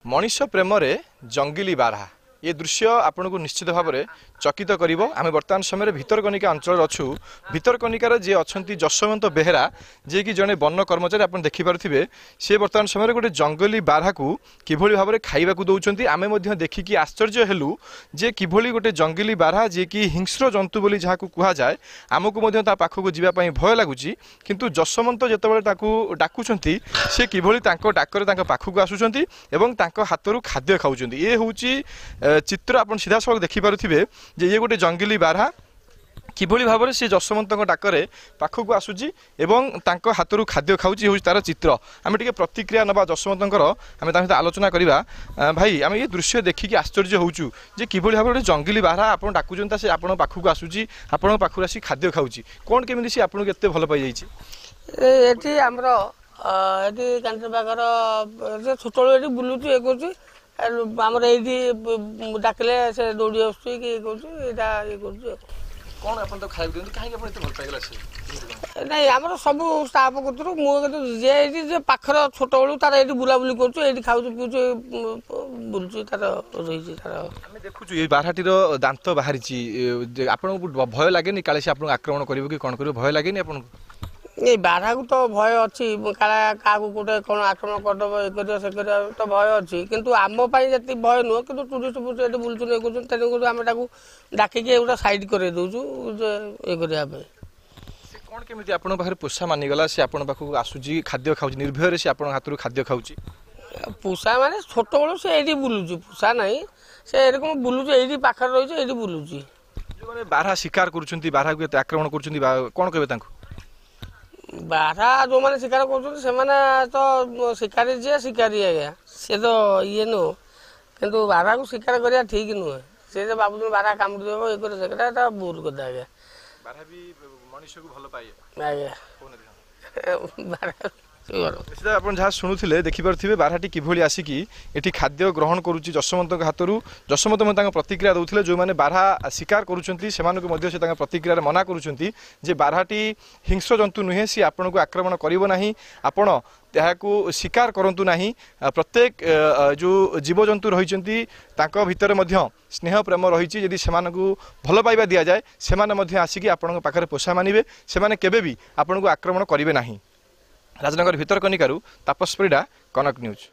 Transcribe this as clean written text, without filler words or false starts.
मनीष प्रेम जंगिली बारहा ये दृश्य आपन को निश्चित भाव में चकित करिवो। आमे वर्तमान समय भितरकनिका अंचल अच्छु। भितरकनिकार जे अछंती जसवंत बेहेरा जे कि जने वन कर्मचारी आपन देखि पारुथिबे से वर्तमान समय गोटे जंगली बारहा को किभली भाव में खाइबा को दउचंती। आमे मध्य देखिकी आश्चर्य हेलु जे किभली गोटे जंगली बारहा जे कि हिंस्र जंतु बोली जहां को कुहा जाए आमको मध्य ता पाखक जीवा पई भय लागुची। किंतु जसवंत जेतेबेले ताकू डाकुचंती से किभली तांको डाकरे तांको पाखक आसुचंती एवं तांको हातरू खाद्य खाउचंती। ये होउची चित्र आपन सीधा सड़क देखि पारुथिबे जे ये गोटे जंगली बारहा किभली भाव में से जसवंत डाकरे पाखक आसूची एवं तांको हाथरू खाद्य खाऊची होउची तार चित्र। आम टे प्रतिक्रिया नवा जसवंतर आम सहित आलोचना करवा। भाई आम ये दृश्य देखिकी आश्चर्य होउचु जे किभली भाव में जंगली बारहा आपन डाकुचंता से आपन पाखक आसूची आपन पाखर आसी खाद्य खाऊची कोन केमिति से आपन केते भल पाई जाईची। एठी हमरो एठी कांटर बागर जे छोटलो एठी बुलुची ए करची आमर ये डाकले से दौड़ी आसुची कि एटा ये कर कौन आपन तो खाइ दियंती काहे आपन एते भल पाइगला से नहीं आमर सब स्टाफ कतरू मु जे एठी जे पाखर छोट बळू तार एठी बुलाबुली करछु एठी खाउछु पिउछु बुलछु तार रहिछि तार हमें देखुछु ये बारहाटीर दांत बाहरिछि आपन भय लागेनी काले से आपन आक्रमण करिवो कि कोन करिवो भय लागेनी आपन ये बारहा को तो भय अच्छी काला क्या गोटे कौन आक्रमण करदेव ये कर से कर तो भय अच्छी किंतु आम जी भय नुह कि टूरिस्ट फूरिस्ट ये बुलून ये कर आम डाकिकी गोटे सैड कर दौचु ये करने कौन केमी आपन पाखे पोषा मानिगला से आपन पाखक आसूची खाद्य खाऊ निर्भय से आपन हाथ खाद्य खाऊची पोषा माने छोट बड़ू से ये बुलूची पोषा नहीं से एरकम बुलूची ये पाखे रही ये बुलूची जो बारहा शिकार कर बारहा को आक्रमण कर कौन कहे बारहा जो मैंने शिकार कर तो शिकारी जे शिकारी आज्ञा सी तो ये नुह कितु बारहा को शिकार करवा ठीक नुहे से बाबू बारहा कामुड़ देव ये कर भूल कथा आज्ञा मनुष्य को भल पाए आज्ञा निश्चित आप जहाँ शुणुले देखिपे बारहाटी किभली आसिकी एटी खाद्य ग्रहण करुच्ची जसवंत हाथरू जसवंत प्रतिक्रिया दौले जो मैंने बारहा शिकार करुँच प्रतिक्रिया मना करुँच बारहाटी हिंस्र जंतु नुहे सी आपन को आक्रमण करना आपण को शिकार करंतु नहीं। प्रत्येक जो जीवजंतु रही भितर स्नेह प्रेम रही यदि से भल पाइबा दि जाए से आसिकी आपण पाखे पोषा मानिबे से केबे भी आपण को आक्रमण करेंगे ना। राजनगर भितरकनिकारु तापस परिडा कनक न्यूज।